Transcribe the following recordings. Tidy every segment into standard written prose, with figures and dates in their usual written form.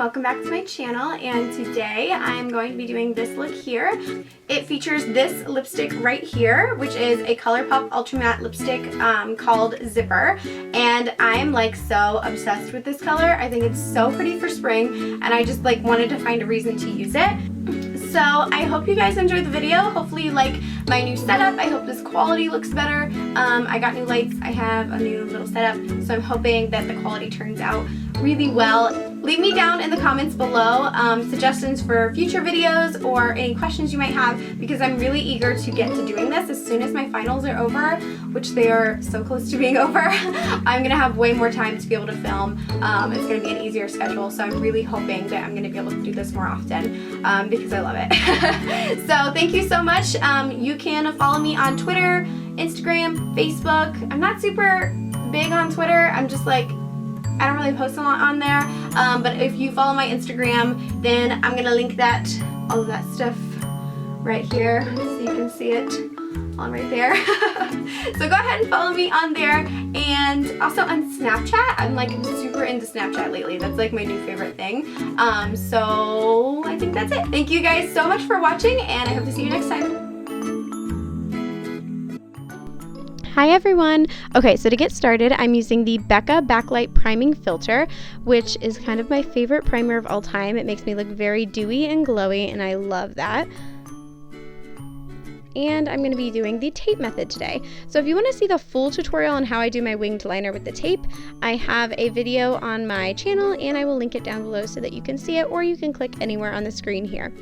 welcome back to my channel, and today I'm going to be doing this look here. It features this lipstick right here, which is a ColourPop Ultra Matte lipstick called Zipper, and I'm like so obsessed with this color. I think it's so pretty for spring, and I just like wanted to find a reason to use it. So I hope you guys enjoyed the video. Hopefully you like my new setup. I hope this quality looks better. I got new lights. I have a new little setup, so I'm hoping that the quality turns out really well. Leave me down in the comments below suggestions for future videos or any questions you might have, because I'm really eager to get to doing this as soon as my finals are over, which they are so close to being over. I'm going to have way more time to be able to film. It's going to be an easier schedule, so I'm really hoping that I'm going to be able to do this more often because I love it. So thank you so much. You can follow me on Twitter, Instagram, Facebook. I'm not super big on Twitter. I'm just like, I don't really post a lot on there, but if you follow my Instagram, then I'm going to link that, all of that stuff right here, so you can see it on right there. So go ahead and follow me on there, and also on Snapchat. I'm like super into Snapchat lately. That's like my new favorite thing. So I think that's it. Thank you guys so much for watching, and I hope to see you next time. Hi everyone! Okay, so to get started, I'm using the Becca Backlight Priming Filter, which is kind of my favorite primer of all time. It makes me look very dewy and glowy, and I love that. And I'm going to be doing the tape method today. So if you want to see the full tutorial on how I do my winged liner with the tape, I have a video on my channel, and I will link it down below so that you can see it, or you can click anywhere on the screen here.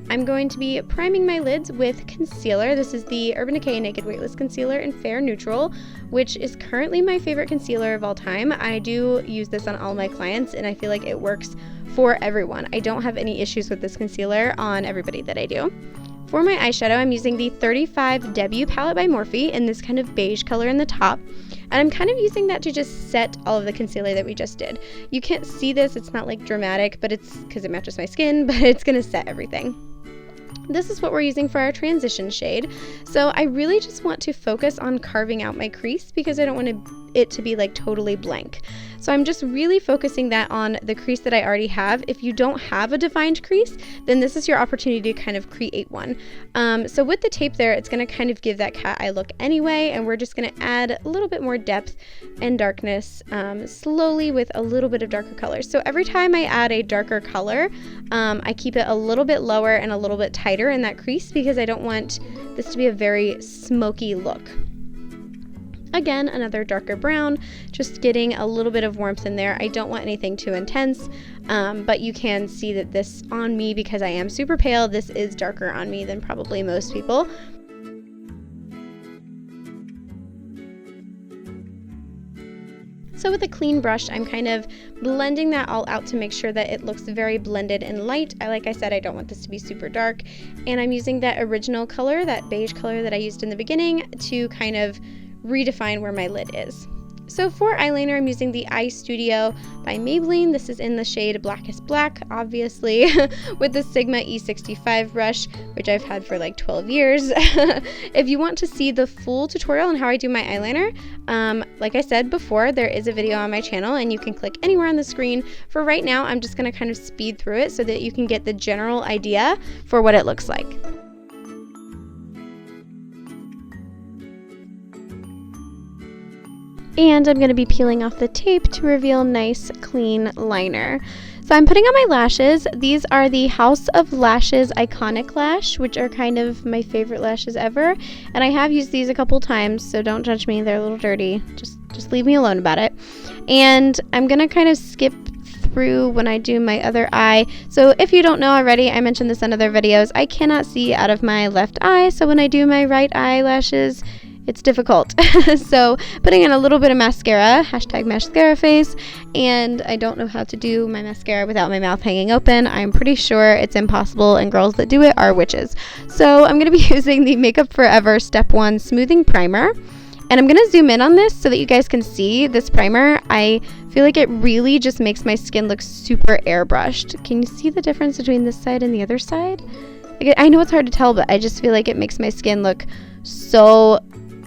I'm going to be priming my lids with concealer. This is the Urban Decay Naked Weightless Concealer in Fair Neutral, which is currently my favorite concealer of all time. I do use this on all my clients, and I feel like it works for everyone. I don't have any issues with this concealer on everybody that I do. For my eyeshadow, I'm using the 35 Debut palette by Morphe in this kind of beige color in the top. And I'm kind of using that to just set all of the concealer that we just did. You can't see this, it's not like dramatic, but it's because it matches my skin, but it's going to set everything. This is what we're using for our transition shade. So I really just want to focus on carving out my crease because I don't want it to be like totally blank. So I'm just really focusing that on the crease that I already have. If you don't have a defined crease, then this is your opportunity to kind of create one. So with the tape there, it's going to kind of give that cat eye look anyway, and we're just going to add a little bit more depth and darkness slowly with a little bit of darker color. So every time I add a darker color, I keep it a little bit lower and a little bit tighter in that crease because I don't want this to be a very smoky look. Again, another darker brown, just getting a little bit of warmth in there. I don't want anything too intense, but you can see that this on me, because I am super pale, this is darker on me than probably most people. So with a clean brush, I'm kind of blending that all out to make sure that it looks very blended and light. Like I said, I don't want this to be super dark, and I'm using that original color, that beige color that I used in the beginning, to kind of redefine where my lid is. So for eyeliner, I'm using the Eye Studio by Maybelline. This is in the shade Blackest Black, obviously, with the Sigma E65 brush, which I've had for like 12 years. If you want to see the full tutorial on how I do my eyeliner, like I said before, there is a video on my channel, and you can click anywhere on the screen. For right now, I'm just going to kind of speed through it so that you can get the general idea for what it looks like. And I'm going to be peeling off the tape to reveal nice, clean liner. So I'm putting on my lashes. These are the House of Lashes Iconic Lash, which are kind of my favorite lashes ever. And I have used these a couple times, so don't judge me. They're a little dirty. Just leave me alone about it. And I'm going to kind of skip through when I do my other eye. So if you don't know already, I mentioned this in other videos, I cannot see out of my left eye. So when I do my right eyelashes, it's difficult. So putting in a little bit of mascara, hashtag mascara face, and I don't know how to do my mascara without my mouth hanging open. I'm pretty sure it's impossible, and girls that do it are witches. So I'm going to be using the Makeup Forever Step 1 Smoothing Primer, and I'm going to zoom in on this so that you guys can see this primer. I feel like it really just makes my skin look super airbrushed. Can you see the difference between this side and the other side? I know it's hard to tell, but I just feel like it makes my skin look so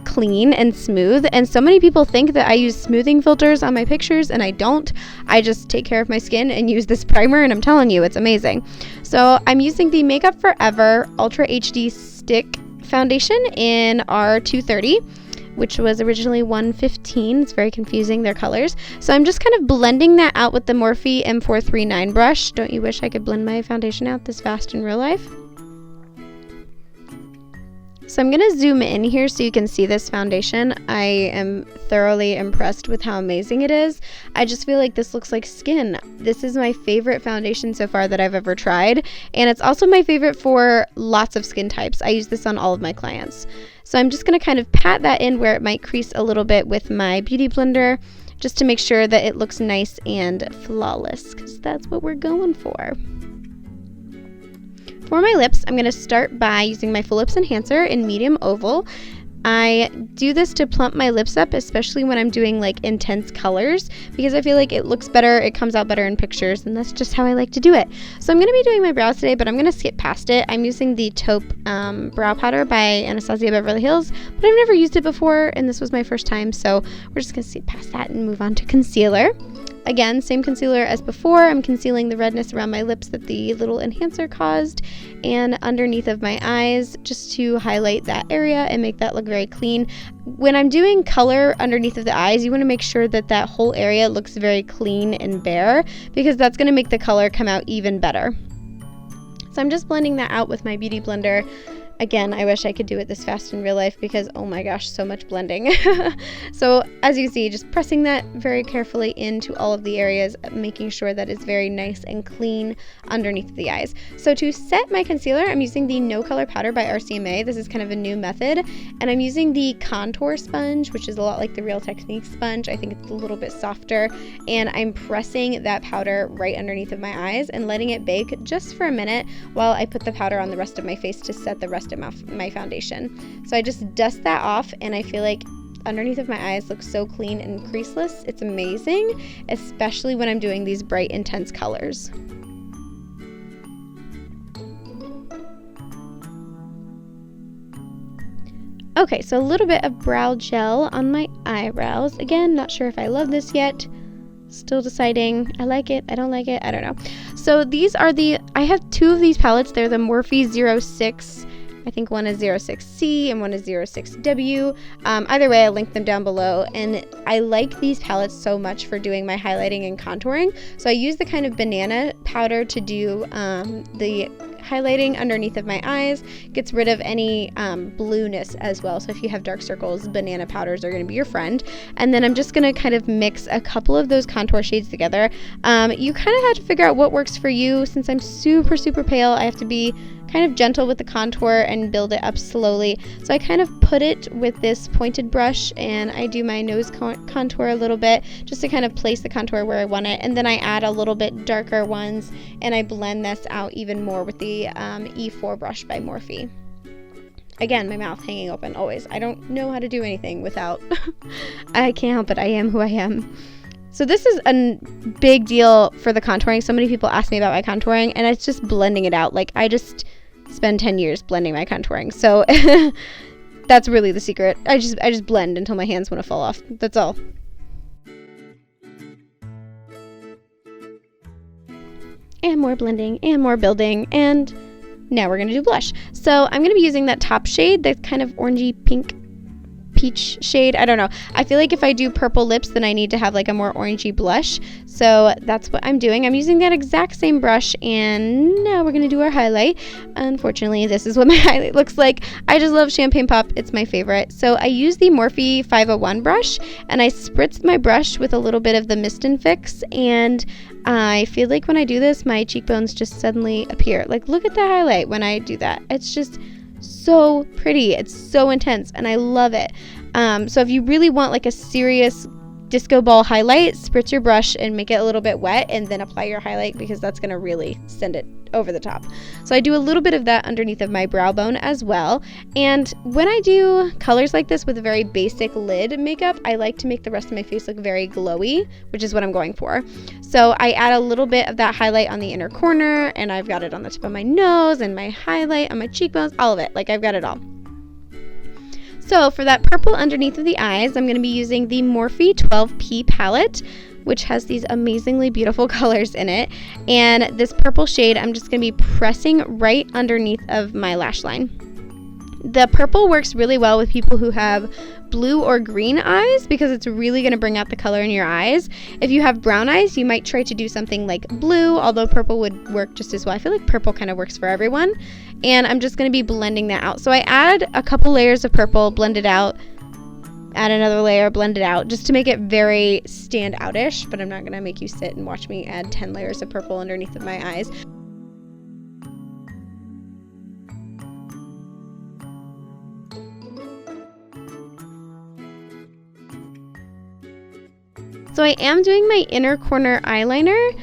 clean and smooth, and so many people think that I use smoothing filters on my pictures, and I don't. I just take care of my skin and use this primer, and I'm telling you, it's amazing. So I'm using the Makeup Forever Ultra HD Stick Foundation in R230, which was originally 115. It's very confusing, their colors. So I'm just kind of blending that out with the Morphe M439 brush. Don't you wish I could blend my foundation out this fast in real life? So I'm going to zoom in here so you can see this foundation. I am thoroughly impressed with how amazing it is. I just feel like this looks like skin. This is my favorite foundation so far that I've ever tried, and it's also my favorite for lots of skin types. I use this on all of my clients. So I'm just going to kind of pat that in where it might crease a little bit with my Beauty Blender, just to make sure that it looks nice and flawless, because that's what we're going for. For my lips, I'm going to start by using my Full Lips Enhancer in medium oval. I do this to plump my lips up, especially when I'm doing like intense colors, because I feel like it looks better, it comes out better in pictures, and that's just how I like to do it. So I'm going to be doing my brows today, but I'm going to skip past it. I'm using the Taupe brow powder by Anastasia Beverly Hills, but I've never used it before, and this was my first time, so we're just going to skip past that and move on to concealer. Again, same concealer as before. I'm concealing the redness around my lips that the little enhancer caused, and underneath of my eyes, just to highlight that area and make that look very clean. When I'm doing color underneath of the eyes, you want to make sure that that whole area looks very clean and bare, because that's going to make the color come out even better. So I'm just blending that out with my Beauty Blender. Again, I wish I could do it this fast in real life, because oh my gosh, so much blending. So as you see, just pressing that very carefully into all of the areas, making sure that it's very nice and clean underneath the eyes. So to set my concealer, I'm using the No Color Powder by RCMA. This is kind of a new method, and I'm using the contour sponge, which is a lot like the Real Techniques sponge. I think it's a little bit softer, and I'm pressing that powder right underneath of my eyes and letting it bake just for a minute while I put the powder on the rest of my face to set the rest of my foundation. So I just dust that off, and I feel like underneath of my eyes looks so clean and creaseless. It's amazing, especially when I'm doing these bright, intense colors. Okay, so a little bit of brow gel on my eyebrows. Again, not sure if I love this yet. Still deciding. I like it, I don't like it, I don't know. So these are I have two of these palettes. They're the Morphe 06. I think one is 06C and one is 06W. Either way, I'll link them down below. And I like these palettes so much for doing my highlighting and contouring. So I use the kind of banana powder to do the highlighting underneath of my eyes. Gets rid of any blueness as well. So if you have dark circles, banana powders are going to be your friend. And then I'm just going to kind of mix a couple of those contour shades together. You kind of have to figure out what works for you. Since I'm super, super pale, I have to be kind of gentle with the contour and build it up slowly. So I kind of put it with this pointed brush, and I do my nose contour a little bit just to kind of place the contour where I want it, and then I add a little bit darker ones, and I blend this out even more with the E4 brush by Morphe. Again, my mouth hanging open always. I don't know how to do anything without I can't help it. I am who I am. So this is a big deal for the contouring. So many people ask me about my contouring, and it's just blending it out. Like, I just spend 10 years blending my contouring. So that's really the secret. I just blend until my hands want to fall off. That's all. And more blending and more building, and now we're going to do blush. So I'm going to be using that top shade, that kind of orangey pink peach shade. I don't know. I feel like if I do purple lips, then I need to have like a more orangey blush. So that's what I'm doing. I'm using that exact same brush, and now we're going to do our highlight. Unfortunately, this is what my highlight looks like. I just love Champagne Pop. It's my favorite. So I use the Morphe 501 brush, and I spritz my brush with a little bit of the Mist and Fix, and I feel like when I do this, my cheekbones just suddenly appear. Like, look at the highlight when I do that. It's just so pretty. It's so intense, and I love it. So if you really want like a serious disco ball highlight, spritz your brush and make it a little bit wet, and then apply your highlight, because that's going to really send it over the top. So I do a little bit of that underneath of my brow bone as well. And when I do colors like this with a very basic lid makeup, I like to make the rest of my face look very glowy, which is what I'm going for. So I add a little bit of that highlight on the inner corner, and I've got it on the tip of my nose and my highlight on my cheekbones, all of it. Like, I've got it all. So for that purple underneath of the eyes, I'm going to be using the Morphe 12P palette, which has these amazingly beautiful colors in it. And this purple shade, I'm just going to be pressing right underneath of my lash line. The purple works really well with people who have blue or green eyes because it's really going to bring out the color in your eyes. If you have brown eyes, you might try to do something like blue, although purple would work just as well. I feel like purple kind of works for everyone. And I'm just going to be blending that out. So I add a couple layers of purple, blend it out, add another layer, blend it out, just to make it very stand out-ish, but I'm not going to make you sit and watch me add 10 layers of purple underneath of my eyes. So I am doing my inner corner eyeliner,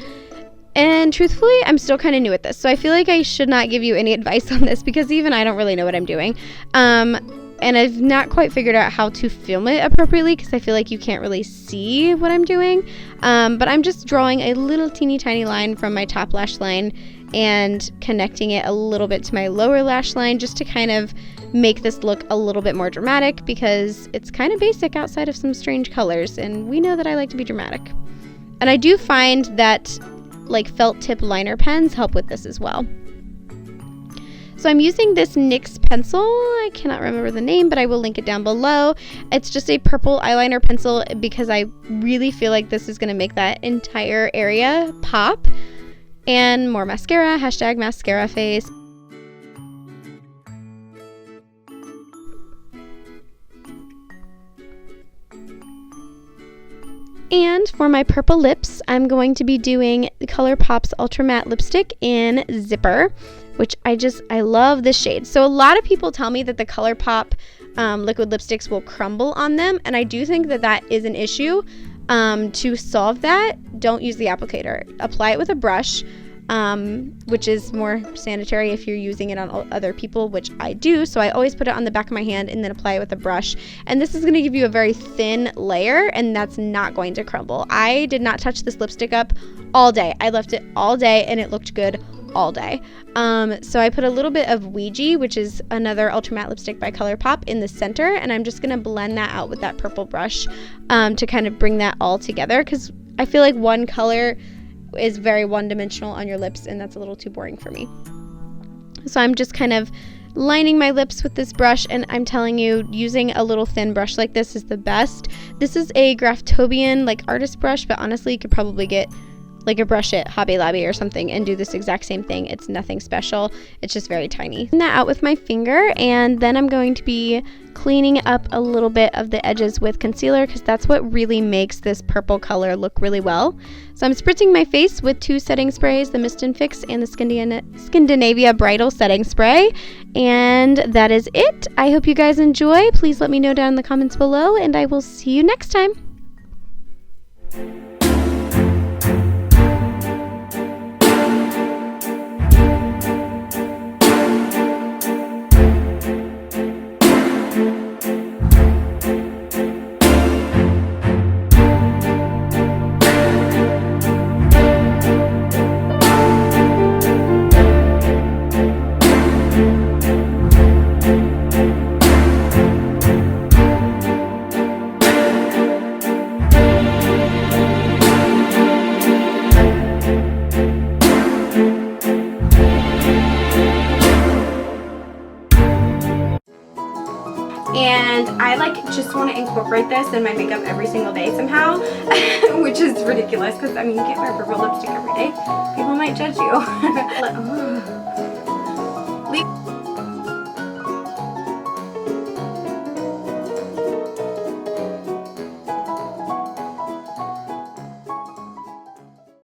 and truthfully, I'm still kind of new at this. So I feel like I should not give you any advice on this because even I don't really know what I'm doing. And I've not quite figured out how to film it appropriately because I feel like you can't really see what I'm doing. But I'm just drawing a little teeny tiny line from my top lash line and connecting it a little bit to my lower lash line just to kind of make this look a little bit more dramatic because it's kind of basic outside of some strange colors, and we know that I like to be dramatic. And I do find that like felt tip liner pens help with this as well. So I'm using this NYX pencil. I cannot remember the name, but I will link it down below. It's just a purple eyeliner pencil because I really feel like this is going to make that entire area pop. And more mascara, hashtag mascara face. And for my purple lips, I'm going to be doing the ColourPop's Ultra Matte Lipstick in Zipper, which I love this shade. So a lot of people tell me that the ColourPop liquid lipsticks will crumble on them, and I do think that that is an issue. To solve that, don't use the applicator. Apply it with a brush, which is more sanitary if you're using it on other people, which I do. So I always put it on the back of my hand and then apply it with a brush. And this is going to give you a very thin layer, and that's not going to crumble. I did not touch this lipstick up all day. I left it all day and it looked good all day. So I put a little bit of Ouija, which is another ultra matte lipstick by ColourPop, in the center, and I'm just going to blend that out with that purple brush to kind of bring that all together, because I feel like one color is very one-dimensional on your lips, and that's a little too boring for me. So I'm just kind of lining my lips with this brush, and I'm telling you, using a little thin brush like this is the best. This is a Graftobian like artist brush, but honestly you could probably get like a brush at Hobby Lobby or something and do this exact same thing. It's nothing special. It's just very tiny. Clean that out with my finger, and then I'm going to be cleaning up a little bit of the edges with concealer because that's what really makes this purple color look really well. So I'm spritzing my face with two setting sprays, the Mist & Fix and the Skindinavia Bridal Setting Spray. And that is it. I hope you guys enjoy. Please let me know down in the comments below, and I will see you next time. And I just want to incorporate this in my makeup every single day somehow, which is ridiculous because I mean you can't wear purple lipstick every day. People might judge you.